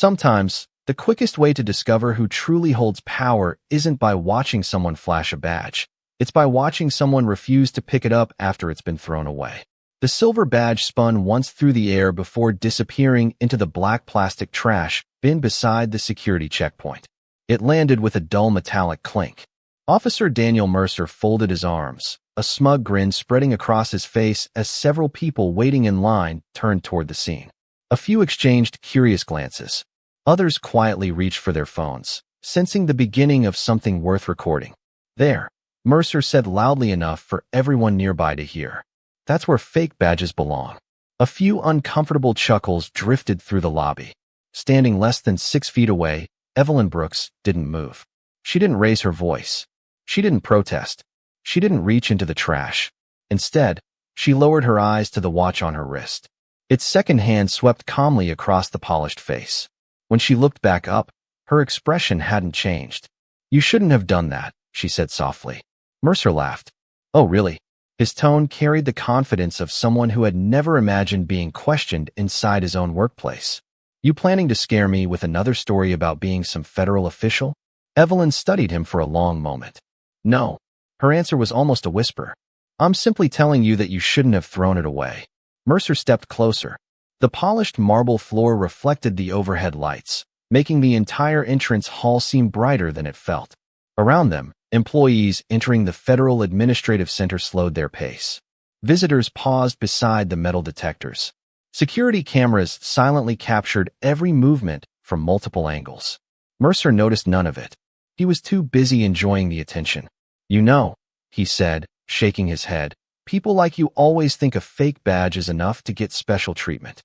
Sometimes, the quickest way to discover who truly holds power isn't by watching someone flash a badge. It's by watching someone refuse to pick it up after it's been thrown away. The silver badge spun once through the air before disappearing into the black plastic trash bin beside the security checkpoint. It landed with a dull metallic clink. Officer Daniel Mercer folded his arms, a smug grin spreading across his face as several people waiting in line turned toward the scene. A few exchanged curious glances. Others quietly reached for their phones, sensing the beginning of something worth recording. "There," Mercer said loudly enough for everyone nearby to hear. "That's where fake badges belong." A few uncomfortable chuckles drifted through the lobby. Standing less than 6 feet away, Evelyn Brooks didn't move. She didn't raise her voice. She didn't protest. She didn't reach into the trash. Instead, she lowered her eyes to the watch on her wrist. Its second hand swept calmly across the polished face. When she looked back up, her expression hadn't changed. "You shouldn't have done that," she said softly. Mercer laughed. "Oh, really?" His tone carried the confidence of someone who had never imagined being questioned inside his own workplace. "You planning to scare me with another story about being some federal official?" Evelyn studied him for a long moment. "No." Her answer was almost a whisper. "I'm simply telling you that you shouldn't have thrown it away." Mercer stepped closer. The polished marble floor reflected the overhead lights, making the entire entrance hall seem brighter than it felt. Around them, employees entering the Federal Administrative Center slowed their pace. Visitors paused beside the metal detectors. Security cameras silently captured every movement from multiple angles. Mercer noticed none of it. He was too busy enjoying the attention. "You know," he said, shaking his head, "people like you always think a fake badge is enough to get special treatment."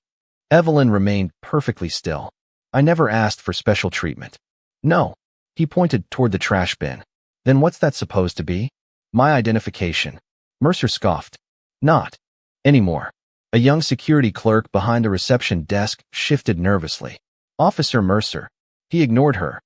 Evelyn remained perfectly still. "I never asked for special treatment." "No." He pointed toward the trash bin. "Then what's that supposed to be?" "My identification." Mercer scoffed. "Not anymore." A young security clerk behind the reception desk shifted nervously. "Officer Mercer." He ignored her.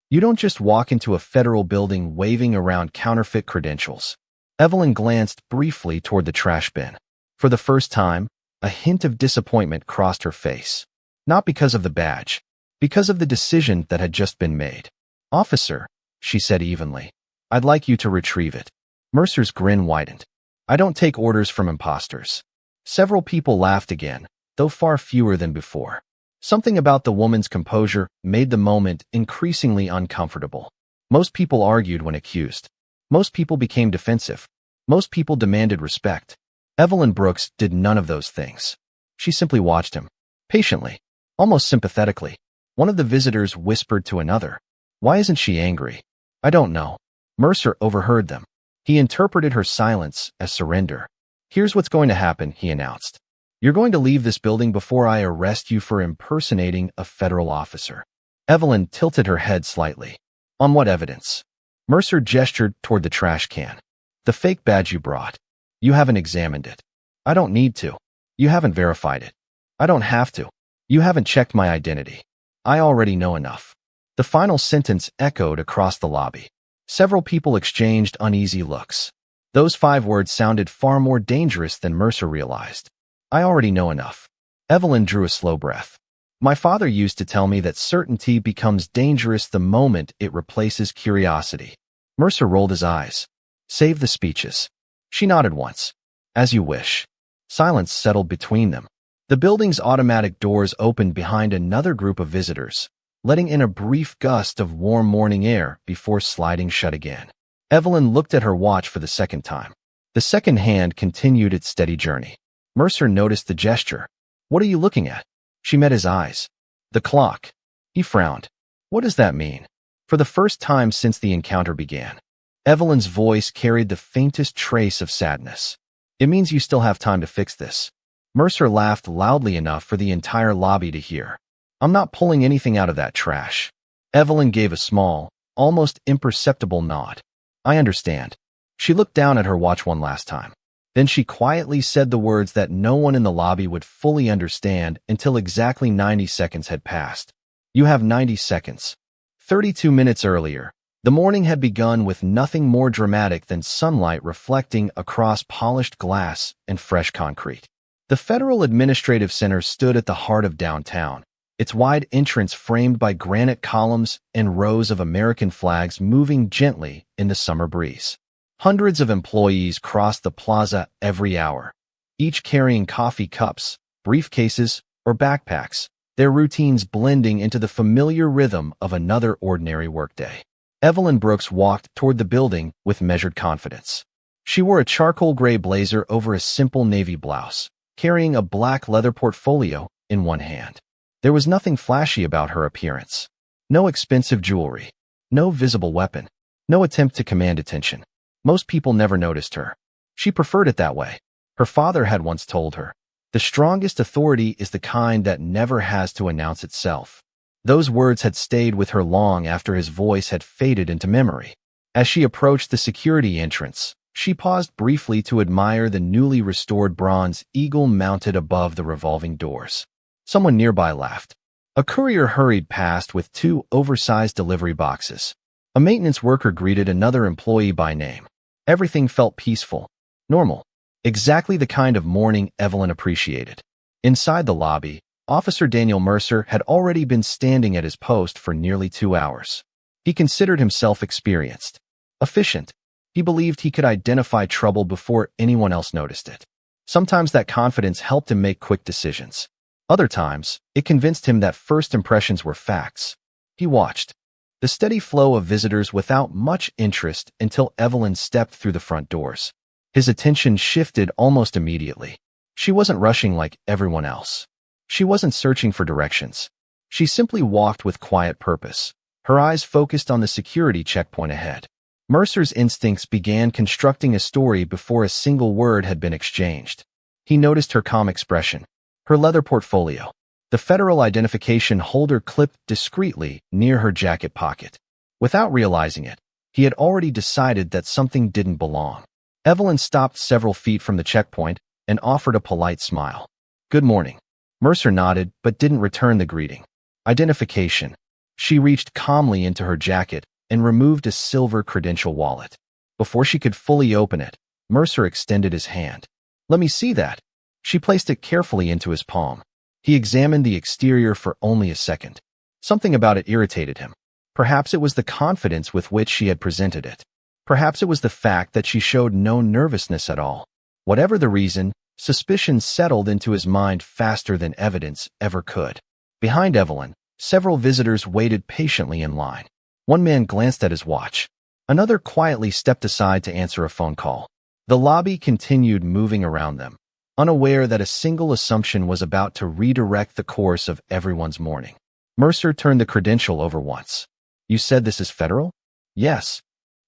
"You don't just walk into a federal building waving around counterfeit credentials." Evelyn glanced briefly toward the trash bin. For the first time, a hint of disappointment crossed her face. Not because of the badge, because of the decision that had just been made. "Officer," she said evenly, "I'd like you to retrieve it." Mercer's grin widened. "I don't take orders from imposters." Several people laughed again, though far fewer than before. Something about the woman's composure made the moment increasingly uncomfortable. Most people argued when accused. Most people became defensive. Most people demanded respect. Evelyn Brooks did none of those things. She simply watched him, patiently, almost sympathetically. One of the visitors whispered to another, "Why isn't she angry?" "I don't know." Mercer overheard them. He interpreted her silence as surrender. "Here's what's going to happen," he announced. "You're going to leave this building before I arrest you for impersonating a federal officer." Evelyn tilted her head slightly. "On what evidence?" Mercer gestured toward the trash can. "The fake badge you brought. You haven't examined it." "I don't need to." "You haven't verified it." "I don't have to." "You haven't checked my identity." "I already know enough." The final sentence echoed across the lobby. Several people exchanged uneasy looks. Those 5 words sounded far more dangerous than Mercer realized. "I already know enough." Evelyn drew a slow breath. "My father used to tell me that certainty becomes dangerous the moment it replaces curiosity." Mercer rolled his eyes. "Save the speeches." She nodded once. "As you wish." Silence settled between them. The building's automatic doors opened behind another group of visitors, letting in a brief gust of warm morning air before sliding shut again. Evelyn looked at her watch for the second time. The second hand continued its steady journey. Mercer noticed the gesture. "What are you looking at?" She met his eyes. "The clock." He frowned. "What does that mean?" For the first time since the encounter began, Evelyn's voice carried the faintest trace of sadness. "It means you still have time to fix this." Mercer laughed loudly enough for the entire lobby to hear. "I'm not pulling anything out of that trash." Evelyn gave a small, almost imperceptible nod. "I understand." She looked down at her watch one last time. Then she quietly said the words that no one in the lobby would fully understand until exactly 90 seconds had passed. "You have 90 seconds. 32 minutes earlier, the morning had begun with nothing more dramatic than sunlight reflecting across polished glass and fresh concrete. The Federal Administrative Center stood at the heart of downtown, its wide entrance framed by granite columns and rows of American flags moving gently in the summer breeze. Hundreds of employees crossed the plaza every hour, each carrying coffee cups, briefcases, or backpacks, their routines blending into the familiar rhythm of another ordinary workday. Evelyn Brooks walked toward the building with measured confidence. She wore a charcoal gray blazer over a simple navy blouse, carrying a black leather portfolio in one hand. There was nothing flashy about her appearance. No expensive jewelry, no visible weapon, no attempt to command attention. Most people never noticed her. She preferred it that way. Her father had once told her, "The strongest authority is the kind that never has to announce itself." Those words had stayed with her long after his voice had faded into memory. As she approached the security entrance, she paused briefly to admire the newly restored bronze eagle mounted above the revolving doors. Someone nearby laughed. A courier hurried past with 2 oversized delivery boxes. A maintenance worker greeted another employee by name. Everything felt peaceful, normal, exactly the kind of morning Evelyn appreciated. Inside the lobby, Officer Daniel Mercer had already been standing at his post for nearly 2 hours. He considered himself experienced, efficient. He believed he could identify trouble before anyone else noticed it. Sometimes that confidence helped him make quick decisions. Other times, it convinced him that first impressions were facts. He watched the steady flow of visitors without much interest until Evelyn stepped through the front doors. His attention shifted almost immediately. She wasn't rushing like everyone else. She wasn't searching for directions. She simply walked with quiet purpose, her eyes focused on the security checkpoint ahead. Mercer's instincts began constructing a story before a single word had been exchanged. He noticed her calm expression, her leather portfolio, the federal identification holder clipped discreetly near her jacket pocket. Without realizing it, he had already decided that something didn't belong. Evelyn stopped several feet from the checkpoint and offered a polite smile. "Good morning." Mercer nodded but didn't return the greeting. Identification. She reached calmly into her jacket and removed a silver credential wallet. Before she could fully open it, Mercer extended his hand. "Let me see that." She placed it carefully into his palm. He examined the exterior for only a second. Something about it irritated him. Perhaps it was the confidence with which she had presented it. Perhaps it was the fact that she showed no nervousness at all. Whatever the reason, suspicion settled into his mind faster than evidence ever could. Behind Evelyn, several visitors waited patiently in line. One man glanced at his watch. Another quietly stepped aside to answer a phone call. The lobby continued moving around them, unaware that a single assumption was about to redirect the course of everyone's morning. Mercer turned the credential over once. "You said this is federal?" "Yes."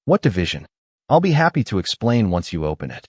"What division?" "I'll be happy to explain once you open it."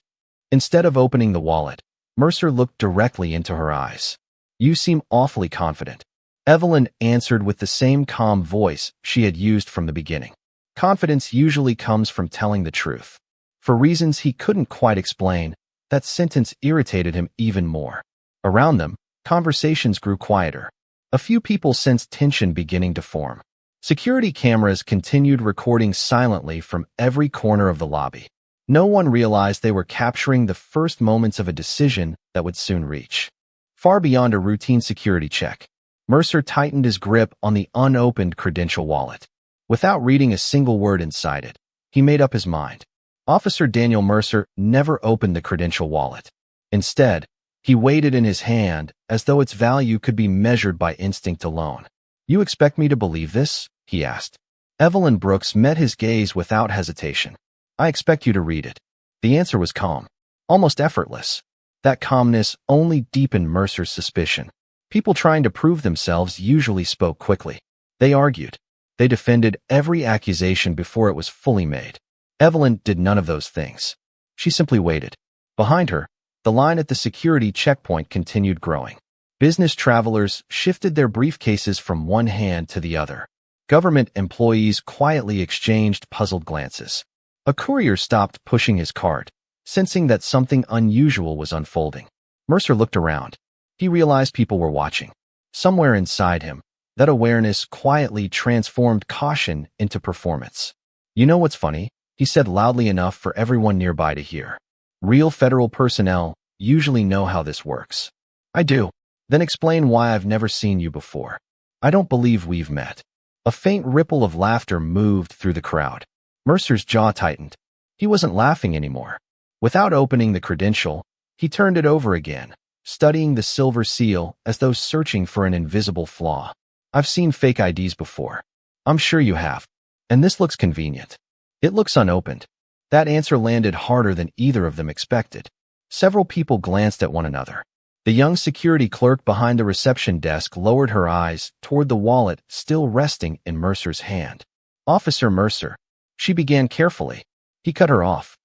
Instead of opening the wallet, Mercer looked directly into her eyes. "You seem awfully confident." Evelyn answered with the same calm voice she had used from the beginning. Confidence usually comes from telling the truth. For reasons he couldn't quite explain, that sentence irritated him even more. Around them, conversations grew quieter. A few people sensed tension beginning to form. Security cameras continued recording silently from every corner of the lobby. No one realized they were capturing the first moments of a decision that would soon reach. Far beyond a routine security check, Mercer tightened his grip on the unopened credential wallet. Without reading a single word inside it, he made up his mind. Officer Daniel Mercer never opened the credential wallet. Instead, he weighed it in his hand as though its value could be measured by instinct alone. "You expect me to believe this?" he asked. Evelyn Brooks met his gaze without hesitation. "I expect you to read it." The answer was calm, almost effortless. That calmness only deepened Mercer's suspicion. People trying to prove themselves usually spoke quickly. They argued. They defended every accusation before it was fully made. Evelyn did none of those things. She simply waited. Behind her, the line at the security checkpoint continued growing. Business travelers shifted their briefcases from one hand to the other. Government employees quietly exchanged puzzled glances. A courier stopped pushing his cart, sensing that something unusual was unfolding. Mercer looked around. He realized people were watching. Somewhere inside him, that awareness quietly transformed caution into performance. "You know what's funny?" he said loudly enough for everyone nearby to hear. "Real federal personnel usually know how this works." "I do." "Then explain why I've never seen you before." I don't believe we've met. A faint ripple of laughter moved through the crowd. Mercer's jaw tightened. He wasn't laughing anymore. Without opening the credential, he turned it over again, studying the silver seal as though searching for an invisible flaw. I've seen fake IDs before. I'm sure you have. And this looks convenient. It looks unopened. That answer landed harder than either of them expected. Several people glanced at one another. The young security clerk behind the reception desk lowered her eyes toward the wallet still resting in Mercer's hand. Officer Mercer. She began carefully. He cut her off.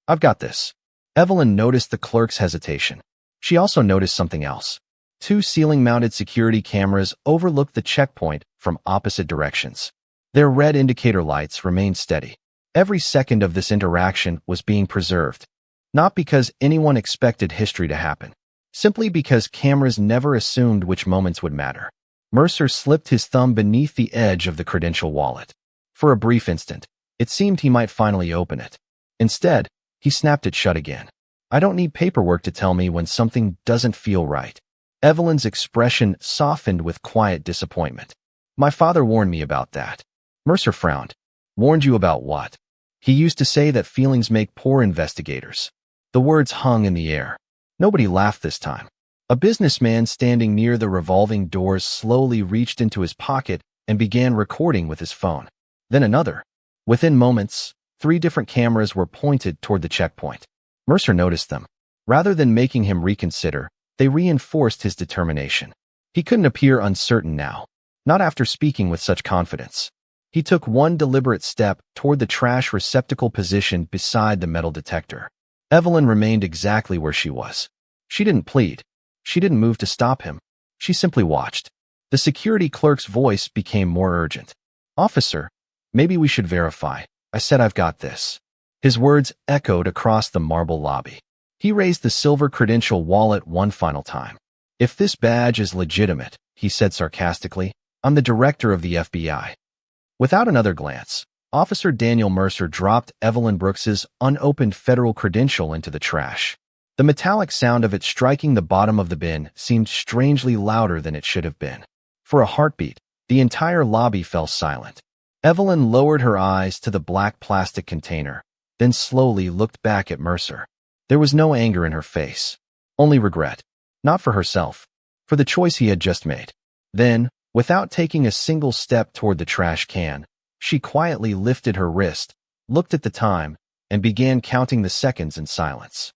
I've got this. Evelyn noticed the clerk's hesitation. She also noticed something else. Two ceiling-mounted security cameras overlooked the checkpoint from opposite directions. Their red indicator lights remained steady. Every second of this interaction was being preserved, not because anyone expected history to happen, simply because cameras never assumed which moments would matter. Mercer slipped his thumb beneath the edge of the credential wallet. For a brief instant, it seemed he might finally open it. Instead, he snapped it shut again. I don't need paperwork to tell me when something doesn't feel right. Evelyn's expression softened with quiet disappointment. My father warned me about that. Mercer frowned. Warned you about what? He used to say that feelings make poor investigators. The words hung in the air. Nobody laughed this time. A businessman standing near the revolving doors slowly reached into his pocket and began recording with his phone. Then another. Within moments, 3 different cameras were pointed toward the checkpoint. Mercer noticed them. Rather than making him reconsider, they reinforced his determination. He couldn't appear uncertain now, not after speaking with such confidence. He took one deliberate step toward the trash receptacle position beside the metal detector. Evelyn remained exactly where she was. She didn't plead. She didn't move to stop him. She simply watched. The security clerk's voice became more urgent. Officer, maybe we should verify. I said I've got this. His words echoed across the marble lobby. He raised the silver credential wallet one final time. If this badge is legitimate, he said sarcastically, I'm the director of the FBI. Without another glance, Officer Daniel Mercer dropped Evelyn Brooks's unopened federal credential into the trash. The metallic sound of it striking the bottom of the bin seemed strangely louder than it should have been. For a heartbeat, the entire lobby fell silent. Evelyn lowered her eyes to the black plastic container, then slowly looked back at Mercer. There was no anger in her face, only regret. Not for herself, for the choice he had just made. Then, without taking a single step toward the trash can, she quietly lifted her wrist, looked at the time, and began counting the seconds in silence.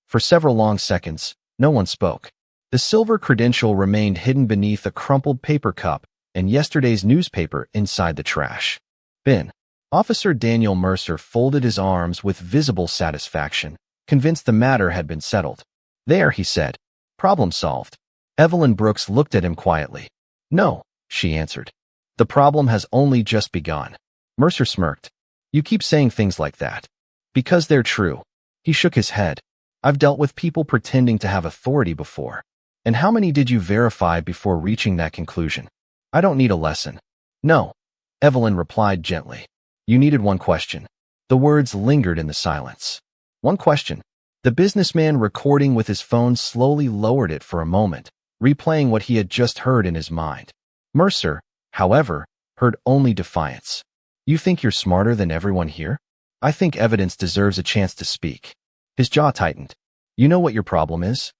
For several long seconds, no one spoke. The silver credential remained hidden beneath a crumpled paper cup and yesterday's newspaper inside the trash bin. Officer Daniel Mercer folded his arms with visible satisfaction, convinced the matter had been settled. There, he said. Problem solved. Evelyn Brooks looked at him quietly. No, she answered. The problem has only just begun. Mercer smirked. You keep saying things like that. Because they're true. He shook his head. I've dealt with people pretending to have authority before. And how many did you verify before reaching that conclusion? I don't need a lesson. No, Evelyn replied gently. You needed one question. The words lingered in the silence. One question. The businessman recording with his phone slowly lowered it for a moment, replaying what he had just heard in his mind. Mercer, however, heard only defiance. You think you're smarter than everyone here? I think evidence deserves a chance to speak. His jaw tightened. You know what your problem is?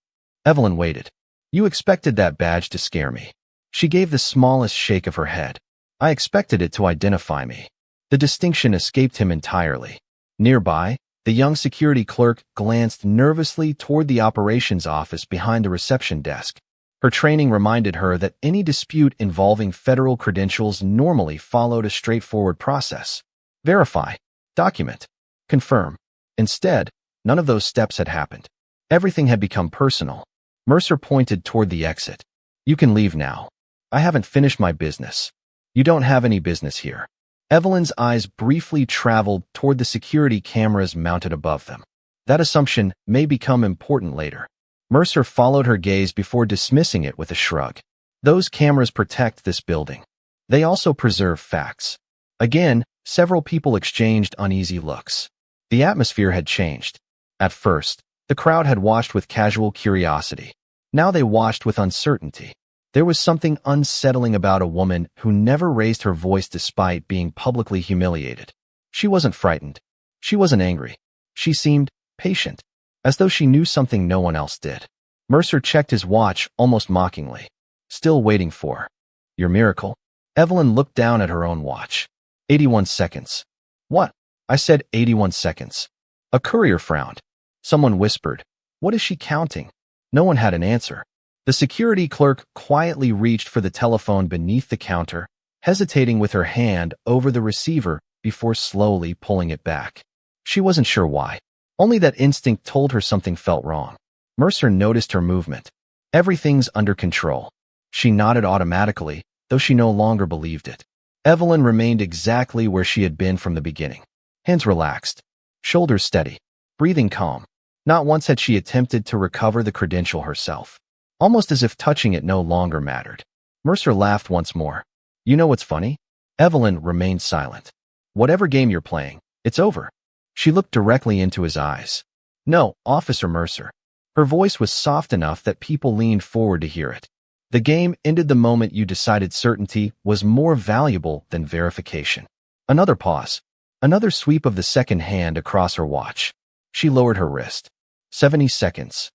Evelyn waited. You expected that badge to scare me. She gave the smallest shake of her head. I expected it to identify me. The distinction escaped him entirely. Nearby, the young security clerk glanced nervously toward the operations office behind the reception desk. Her training reminded her that any dispute involving federal credentials normally followed a straightforward process. Verify, document, confirm. Instead, none of those steps had happened. Everything had become personal. Mercer pointed toward the exit. You can leave now. I haven't finished my business. You don't have any business here. Evelyn's eyes briefly traveled toward the security cameras mounted above them. That assumption may become important later. Mercer followed her gaze before dismissing it with a shrug. Those cameras protect this building. They also preserve facts. Again, several people exchanged uneasy looks. The atmosphere had changed. At first, the crowd had watched with casual curiosity. Now they watched with uncertainty. There was something unsettling about a woman who never raised her voice despite being publicly humiliated. She wasn't frightened. She wasn't angry. She seemed patient, as though she knew something no one else did. Mercer checked his watch almost mockingly. Still waiting for your miracle? Evelyn looked down at her own watch. 81 seconds. What? I said 81 seconds. A courier frowned. Someone whispered, "What is she counting?" No one had an answer. The security clerk quietly reached for the telephone beneath the counter, hesitating with her hand over the receiver before slowly pulling it back. She wasn't sure why. Only that instinct told her something felt wrong. Mercer noticed her movement. Everything's under control. She nodded automatically, though she no longer believed it. Evelyn remained exactly where she had been from the beginning. Hands relaxed, shoulders steady, breathing calm. Not once had she attempted to recover the credential herself, almost as if touching it no longer mattered. Mercer laughed once more. "You know what's funny?" Evelyn remained silent. "Whatever game you're playing, it's over." She looked directly into his eyes. "No, Officer Mercer." Her voice was soft enough that people leaned forward to hear it. "The game ended the moment you decided certainty was more valuable than verification." Another pause. Another sweep of the second hand across her watch. She lowered her wrist. 70 seconds.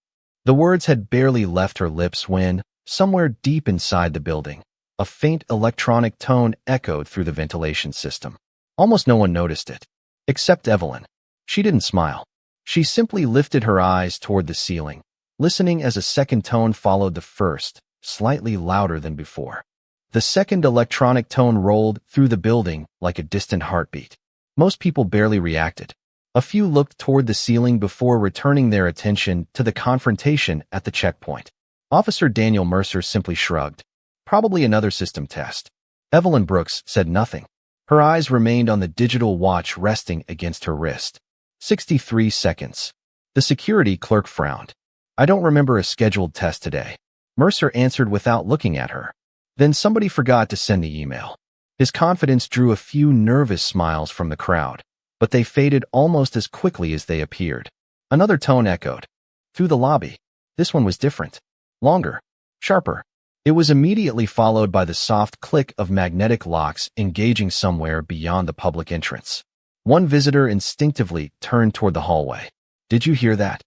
The words had barely left her lips when, somewhere deep inside the building, a faint electronic tone echoed through the ventilation system. Almost no one noticed it, except Evelyn. She didn't smile. She simply lifted her eyes toward the ceiling, listening as a second tone followed the first, slightly louder than before. The second electronic tone rolled through the building like a distant heartbeat. Most people barely reacted. A few looked toward the ceiling before returning their attention to the confrontation at the checkpoint. Officer Daniel Mercer simply shrugged. Probably another system test. Evelyn Brooks said nothing. Her eyes remained on the digital watch resting against her wrist. 63 seconds. The security clerk frowned. "I don't remember a scheduled test today." Mercer answered without looking at her. "Then somebody forgot to send the email." His confidence drew a few nervous smiles from the crowd, but they faded almost as quickly as they appeared. Another tone echoed through the lobby. This one was different. Longer. Sharper. It was immediately followed by the soft click of magnetic locks engaging somewhere beyond the public entrance. One visitor instinctively turned toward the hallway. "Did you hear that?"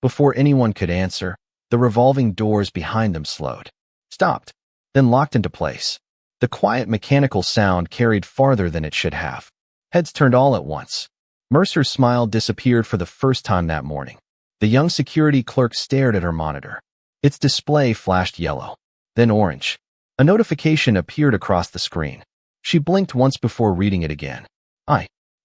Before anyone could answer, the revolving doors behind them slowed, stopped, then locked into place. The quiet mechanical sound carried farther than it should have. Heads turned all at once. Mercer's smile disappeared for the first time that morning. The young security clerk stared at her monitor. Its display flashed yellow, then orange. A notification appeared across the screen. She blinked once before reading it again.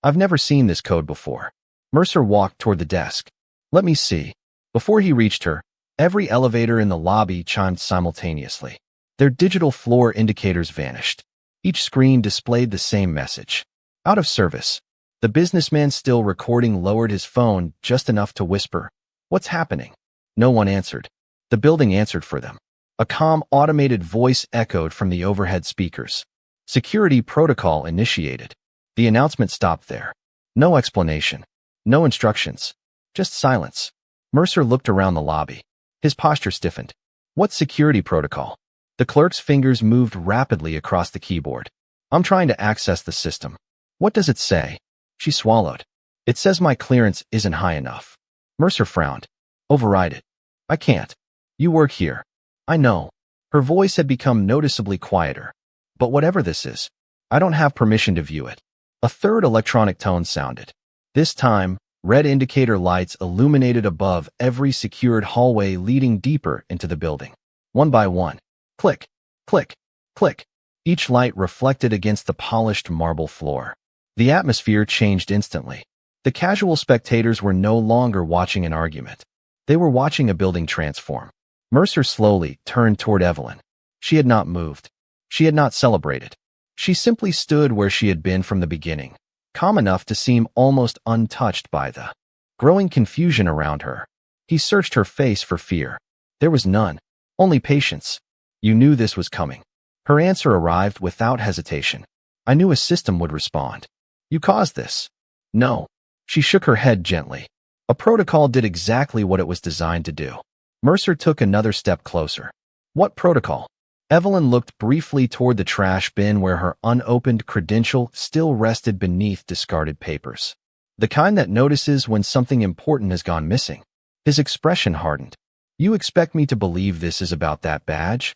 I've never seen this code before." Mercer walked toward the desk. "Let me see." Before he reached her, every elevator in the lobby chimed simultaneously. Their digital floor indicators vanished. Each screen displayed the same message. "Out of service." The businessman still recording lowered his phone just enough to whisper, "What's happening?" No one answered. The building answered for them. A calm, automated voice echoed from the overhead speakers. "Security protocol initiated." The announcement stopped there. No explanation. No instructions. Just silence. Mercer looked around the lobby. His posture stiffened. "What security protocol?" The clerk's fingers moved rapidly across the keyboard. "I'm trying to access the system." "What does it say?" She swallowed. "It says my clearance isn't high enough." Mercer frowned. "Override it." "I can't. You work here." "I know." Her voice had become noticeably quieter. "But whatever this is, I don't have permission to view it." A third electronic tone sounded. This time, red indicator lights illuminated above every secured hallway leading deeper into the building. One by one. Click, click, click. Each light reflected against the polished marble floor. The atmosphere changed instantly. The casual spectators were no longer watching an argument. They were watching a building transform. Mercer slowly turned toward Evelyn. She had not moved. She had not celebrated. She simply stood where she had been from the beginning, calm enough to seem almost untouched by the growing confusion around her. He searched her face for fear. There was none, only patience. "You knew this was coming." Her answer arrived without hesitation. "I knew a system would respond." "You caused this." "No." She shook her head gently. "A protocol did exactly what it was designed to do." Mercer took another step closer. "What protocol?" Evelyn looked briefly toward the trash bin where her unopened credential still rested beneath discarded papers. The kind that notices when something important has gone missing. His expression hardened. You expect me to believe this is about that badge?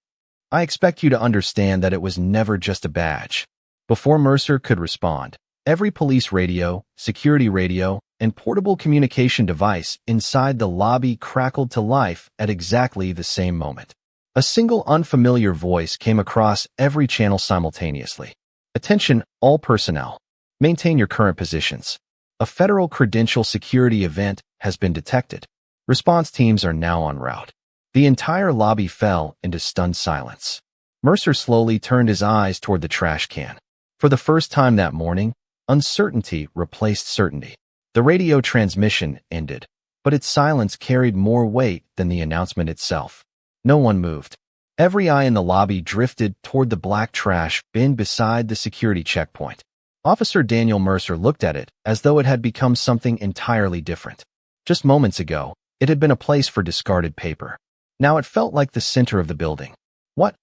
I expect you to understand that it was never just a badge. Before Mercer could respond, every police radio, security radio, and portable communication device inside the lobby crackled to life at exactly the same moment. A single unfamiliar voice came across every channel simultaneously. Attention, all personnel. Maintain your current positions. A federal credential security event has been detected. Response teams are now en route. The entire lobby fell into stunned silence. Mercer slowly turned his eyes toward the trash can. For the first time that morning, uncertainty replaced certainty. The radio transmission ended, but its silence carried more weight than the announcement itself. No one moved. Every eye in the lobby drifted toward the black trash bin beside the security checkpoint. Officer Daniel Mercer looked at it as though it had become something entirely different. Just moments ago, it had been a place for discarded paper. Now it felt like the center of the building. What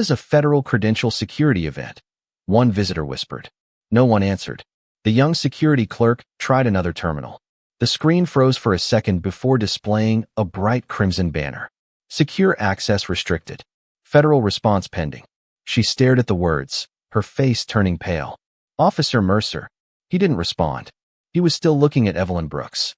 is a federal credential security event? One visitor whispered. No one answered. The young security clerk tried another terminal. The screen froze for a second before displaying a bright crimson banner. Secure access restricted. Federal response pending. She stared at the words, her face turning pale. Officer Mercer. He didn't respond. He was still looking at Evelyn Brooks.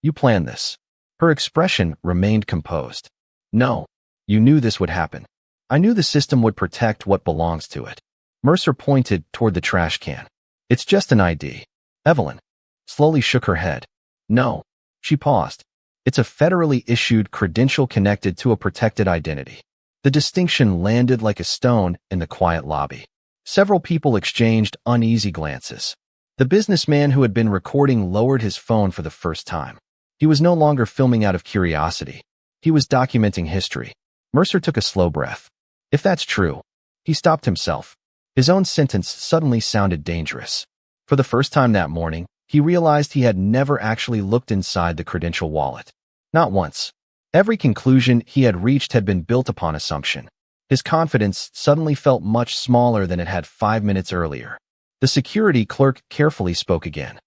You planned this. Her expression remained composed. No. You knew this would happen. I knew the system would protect what belongs to it. Mercer pointed toward the trash can. It's just an ID. Evelyn slowly shook her head. No. She paused. It's a federally issued credential connected to a protected identity. The distinction landed like a stone in the quiet lobby. Several people exchanged uneasy glances. The businessman who had been recording lowered his phone for the first time. He was no longer filming out of curiosity. He was documenting history. Mercer took a slow breath. If that's true, he stopped himself. His own sentence suddenly sounded dangerous. For the first time that morning, he realized he had never actually looked inside the credential wallet. Not once. Every conclusion he had reached had been built upon assumption. His confidence suddenly felt much smaller than it had 5 minutes earlier. The security clerk carefully spoke again.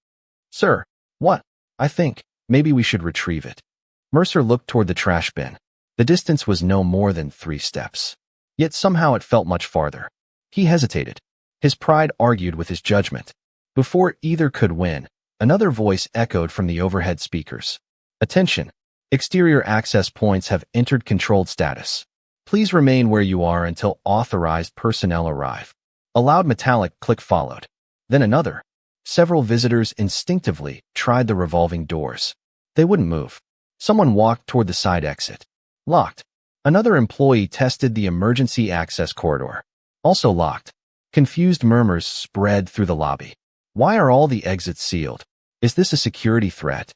Sir, what? I think maybe we should retrieve it. Mercer looked toward the trash bin. The distance was no more than 3 steps. Yet somehow it felt much farther. He hesitated. His pride argued with his judgment. Before either could win, another voice echoed from the overhead speakers. Attention! Exterior access points have entered controlled status. Please remain where you are until authorized personnel arrive. A loud metallic click followed. Then another. Several visitors instinctively tried the revolving doors. They wouldn't move. Someone walked toward the side exit. Locked. Another employee tested the emergency access corridor. Also locked. Confused murmurs spread through the lobby. Why are all the exits sealed? Is this a security threat?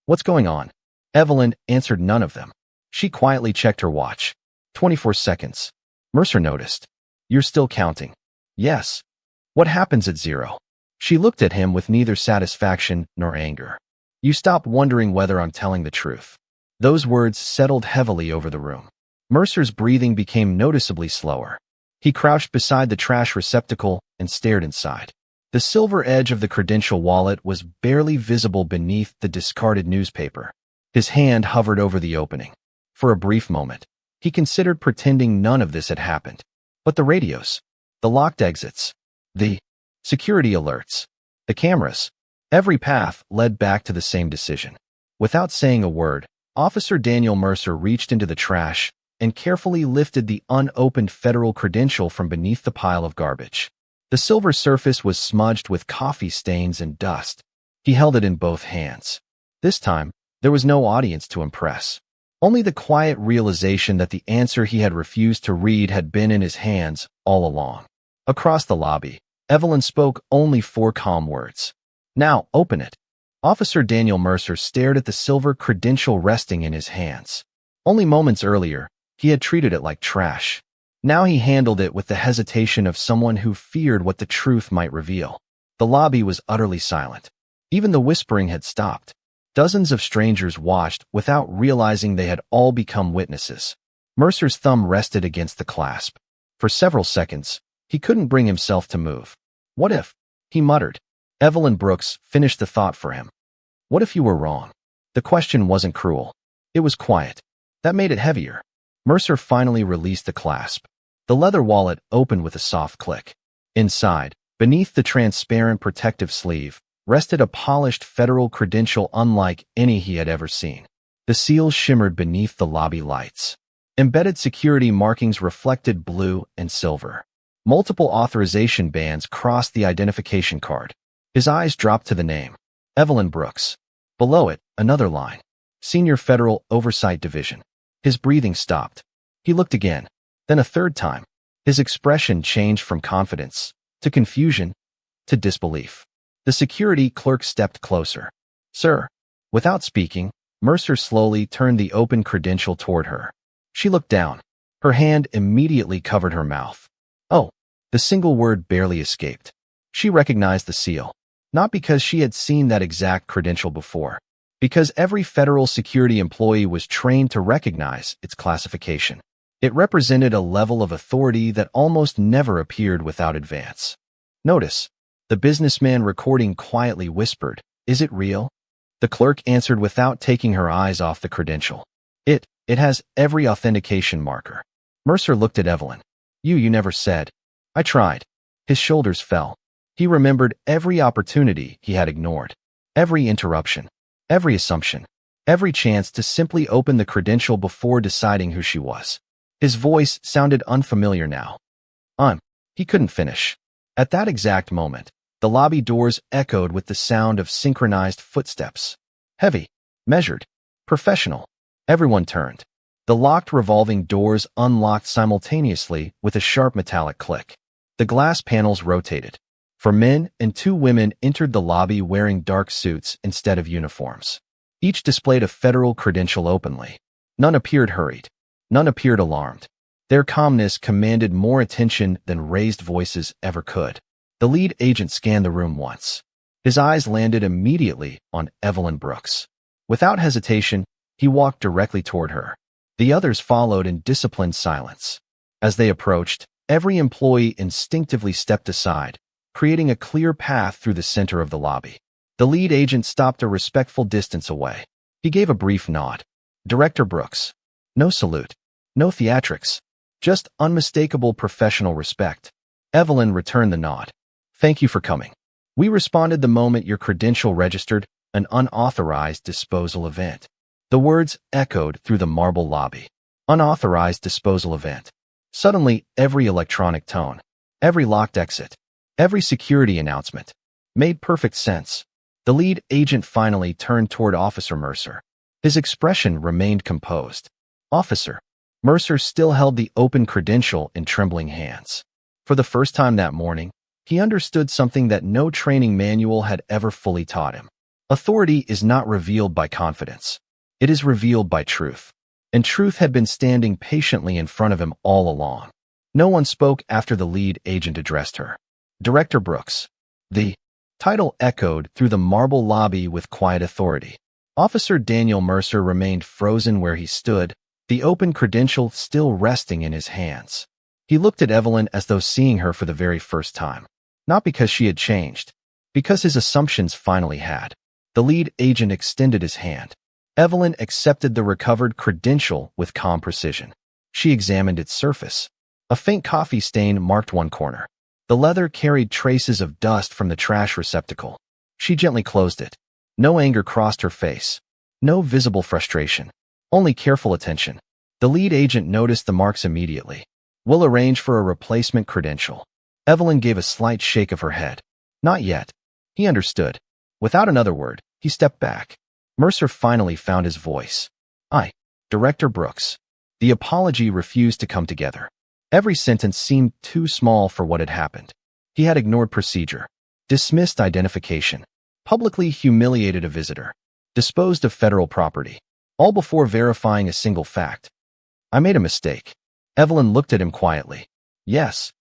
What's going on? Evelyn answered none of them. She quietly checked her watch. 24 seconds. Mercer noticed. You're still counting. Yes. What happens at 0? She looked at him with neither satisfaction nor anger. You stop wondering whether I'm telling the truth. Those words settled heavily over the room. Mercer's breathing became noticeably slower. He crouched beside the trash receptacle and stared inside. The silver edge of the credential wallet was barely visible beneath the discarded newspaper. His hand hovered over the opening. For a brief moment, he considered pretending none of this had happened. But the radios, the locked exits, the security alerts, the cameras, every path led back to the same decision. Without saying a word, Officer Daniel Mercer reached into the trash and carefully lifted the unopened federal credential from beneath the pile of garbage. The silver surface was smudged with coffee stains and dust. He held it in both hands. This time, there was no audience to impress. Only the quiet realization that the answer he had refused to read had been in his hands all along. Across the lobby, Evelyn spoke only 4 calm words. Now, open it. Officer Daniel Mercer stared at the silver credential resting in his hands. Only moments earlier, he had treated it like trash. Now he handled it with the hesitation of someone who feared what the truth might reveal. The lobby was utterly silent. Even the whispering had stopped. Dozens of strangers watched without realizing they had all become witnesses. Mercer's thumb rested against the clasp. For several seconds, he couldn't bring himself to move. What if? He muttered. Evelyn Brooks finished the thought for him. What if you were wrong? The question wasn't cruel. It was quiet. That made it heavier. Mercer finally released the clasp. The leather wallet opened with a soft click. Inside, beneath the transparent protective sleeve, rested a polished federal credential unlike any he had ever seen. The seal shimmered beneath the lobby lights. Embedded security markings reflected blue and silver. Multiple authorization bands crossed the identification card. His eyes dropped to the name, Evelyn Brooks. Below it, another line, Senior Federal Oversight Division. His breathing stopped. He looked again, then a third time. His expression changed from confidence, to confusion, to disbelief. The security clerk stepped closer. Sir. Without speaking, Mercer slowly turned the open credential toward her. She looked down. Her hand immediately covered her mouth. Oh, the single word barely escaped. She recognized the seal. Not because she had seen that exact credential before, because every federal security employee was trained to recognize its classification. It represented a level of authority that almost never appeared without advance. Notice, the businessman recording quietly whispered, "Is it real?" The clerk answered without taking her eyes off the credential. It has every authentication marker. Mercer looked at Evelyn. You never said. I tried. His shoulders fell. He remembered every opportunity he had ignored, every interruption, every assumption, every chance to simply open the credential before deciding who she was. His voice sounded unfamiliar now. He couldn't finish. At that exact moment, the lobby doors echoed with the sound of synchronized footsteps. Heavy, measured, professional. Everyone turned. The locked revolving doors unlocked simultaneously with a sharp metallic click. The glass panels rotated. 4 men and 2 women entered the lobby wearing dark suits instead of uniforms. Each displayed a federal credential openly. None appeared hurried. None appeared alarmed. Their calmness commanded more attention than raised voices ever could. The lead agent scanned the room once. His eyes landed immediately on Evelyn Brooks. Without hesitation, he walked directly toward her. The others followed in disciplined silence. As they approached, every employee instinctively stepped aside, creating a clear path through the center of the lobby. The lead agent stopped a respectful distance away. He gave a brief nod. Director Brooks. No salute. No theatrics. Just unmistakable professional respect. Evelyn returned the nod. Thank you for coming. We responded the moment your credential registered an unauthorized disposal event. The words echoed through the marble lobby. Unauthorized disposal event. Suddenly, every electronic tone, every locked exit, every security announcement made perfect sense. The lead agent finally turned toward Officer Mercer. His expression remained composed. Officer. Mercer still held the open credential in trembling hands. For the first time that morning, he understood something that no training manual had ever fully taught him. Authority is not revealed by confidence. It is revealed by truth. And truth had been standing patiently in front of him all along. No one spoke after the lead agent addressed her. Director Brooks. The title echoed through the marble lobby with quiet authority. Officer Daniel Mercer remained frozen where he stood, the open credential still resting in his hands. He looked at Evelyn as though seeing her for the very first time. Not because she had changed, because his assumptions finally had. The lead agent extended his hand. Evelyn accepted the recovered credential with calm precision. She examined its surface. A faint coffee stain marked one corner. The leather carried traces of dust from the trash receptacle. She gently closed it. No anger crossed her face. No visible frustration. Only careful attention. The lead agent noticed the marks immediately. We'll arrange for a replacement credential. Evelyn gave a slight shake of her head. Not yet. He understood. Without another word, he stepped back. Mercer finally found his voice. Director Brooks. The apology refused to come together. Every sentence seemed too small for what had happened. He had ignored procedure, dismissed identification, publicly humiliated a visitor, disposed of federal property, all before verifying a single fact. I made a mistake. Evelyn looked at him quietly. Yes.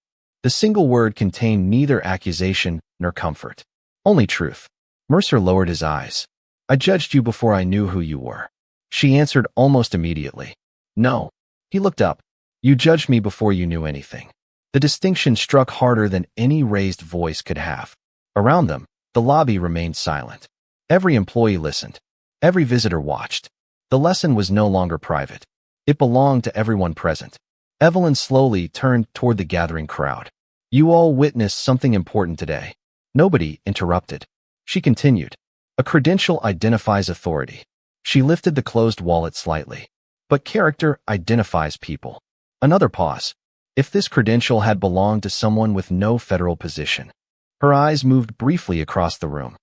The single word contained neither accusation nor comfort. Only truth. Mercer lowered his eyes. I judged you before I knew who you were. She answered almost immediately. No. He looked up. You judged me before you knew anything. The distinction struck harder than any raised voice could have. Around them, the lobby remained silent. Every employee listened. Every visitor watched. The lesson was no longer private. It belonged to everyone present. Evelyn slowly turned toward the gathering crowd. You all witnessed something important today. Nobody interrupted. She continued. A credential identifies authority. She lifted the closed wallet slightly. But character identifies people. Another pause. If this credential had belonged to someone with no federal position. Her eyes moved briefly across the room.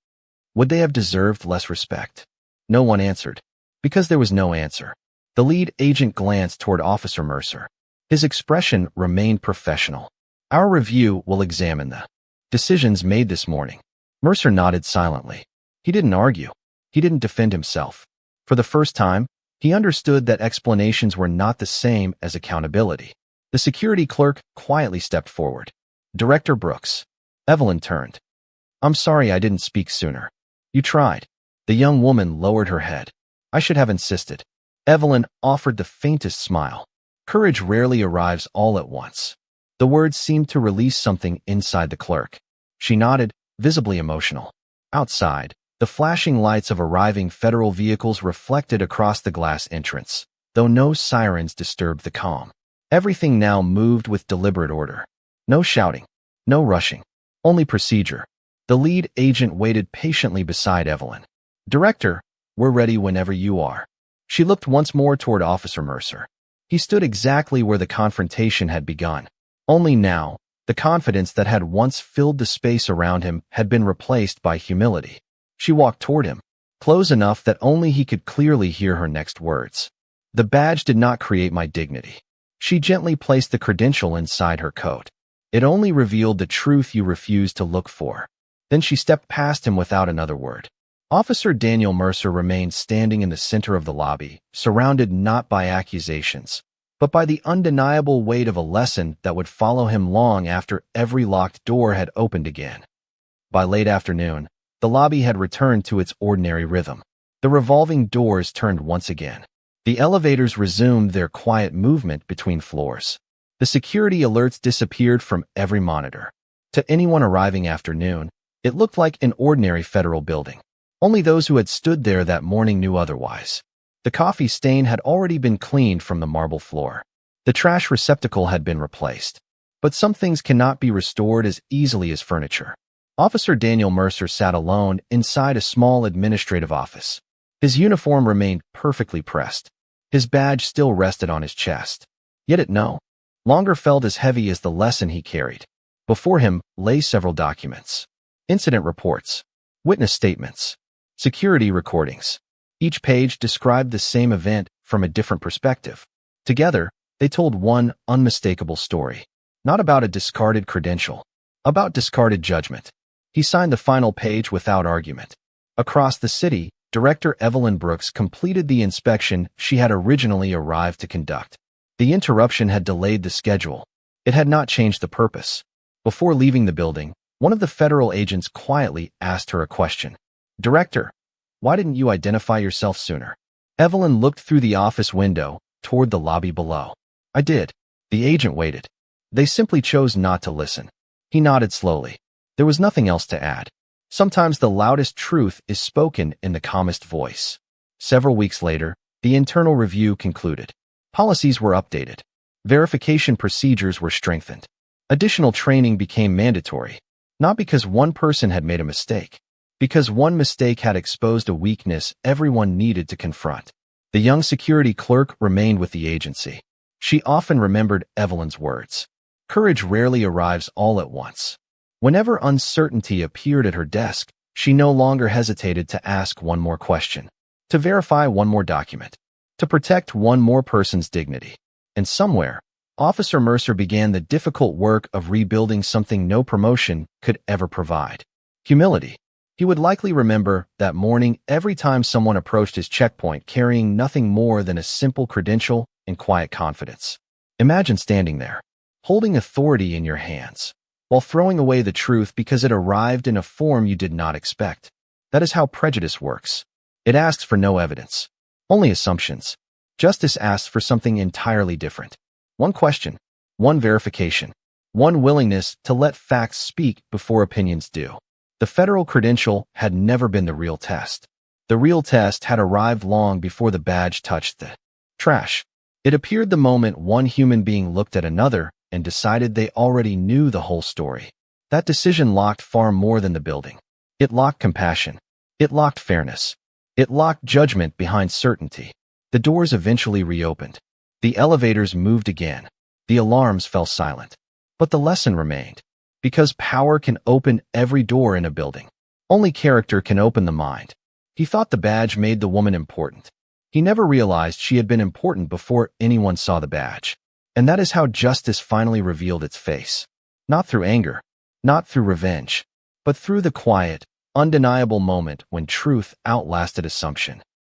Would they have deserved less respect? No one answered. Because there was no answer. The lead agent glanced toward Officer Mercer. His expression remained professional. Our review will examine the decisions made this morning. Mercer nodded silently. He didn't argue. He didn't defend himself. For the first time, he understood that explanations were not the same as accountability. The security clerk quietly stepped forward. Director Brooks. Evelyn turned. I'm sorry I didn't speak sooner. You tried. The young woman lowered her head. I should have insisted. Evelyn offered the faintest smile. Courage rarely arrives all at once. The words seemed to release something inside the clerk. She nodded, visibly emotional. Outside, the flashing lights of arriving federal vehicles reflected across the glass entrance, though no sirens disturbed the calm. Everything now moved with deliberate order. No shouting, no rushing, only procedure. The lead agent waited patiently beside Evelyn. Director, we're ready whenever you are. She looked once more toward Officer Mercer. He stood exactly where the confrontation had begun. Only now, the confidence that had once filled the space around him had been replaced by humility. She walked toward him, close enough that only he could clearly hear her next words. The badge did not create my dignity. She gently placed the credential inside her coat. It only revealed the truth you refused to look for. Then she stepped past him without another word. Officer Daniel Mercer remained standing in the center of the lobby, surrounded not by accusations, but by the undeniable weight of a lesson that would follow him long after every locked door had opened again. By late afternoon, the lobby had returned to its ordinary rhythm. The revolving doors turned once again. The elevators resumed their quiet movement between floors. The security alerts disappeared from every monitor. To anyone arriving after noon, it looked like an ordinary federal building. Only those who had stood there that morning knew otherwise. The coffee stain had already been cleaned from the marble floor. The trash receptacle had been replaced. But some things cannot be restored as easily as furniture. Officer Daniel Mercer sat alone inside a small administrative office. His uniform remained perfectly pressed. His badge still rested on his chest. Yet it no longer felt as heavy as the lesson he carried. Before him lay several documents. Incident reports, witness statements, security recordings. Each page described the same event from a different perspective. Together, they told one unmistakable story. Not about a discarded credential, about discarded judgment. He signed the final page without argument. Across the city, Director Evelyn Brooks completed the inspection she had originally arrived to conduct. The interruption had delayed the schedule. It had not changed the purpose. Before leaving the building, one of the federal agents quietly asked her a question. Director, why didn't you identify yourself sooner? Evelyn looked through the office window toward the lobby below. I did. The agent waited. They simply chose not to listen. He nodded slowly. There was nothing else to add. Sometimes the loudest truth is spoken in the calmest voice. Several weeks later, the internal review concluded. Policies were updated. Verification procedures were strengthened. Additional training became mandatory. Not because one person had made a mistake. Because one mistake had exposed a weakness everyone needed to confront. The young security clerk remained with the agency. She often remembered Evelyn's words. Courage rarely arrives all at once. Whenever uncertainty appeared at her desk, she no longer hesitated to ask one more question, to verify one more document, to protect one more person's dignity. And somewhere, Officer Mercer began the difficult work of rebuilding something no promotion could ever provide. Humility. He would likely remember that morning every time someone approached his checkpoint carrying nothing more than a simple credential and quiet confidence. Imagine standing there, holding authority in your hands, while throwing away the truth because it arrived in a form you did not expect. That is how prejudice works. It asks for no evidence, only assumptions. Justice asks for something entirely different. One question, one verification. one willingness to let facts speak before opinions do. The federal credential had never been the real test. The real test had arrived long before the badge touched the trash. It appeared the moment one human being looked at another and decided they already knew the whole story. That decision locked far more than the building. It locked compassion. It locked fairness. It locked judgment behind certainty. The doors eventually reopened. The elevators moved again. The alarms fell silent. But the lesson remained. Because power can open every door in a building, only character can open the mind. He thought the badge made the woman important. He never realized she had been important before anyone saw the badge. And that is how justice finally revealed its face. Not through anger, not through revenge, but through the quiet, undeniable moment when truth outlasted assumption.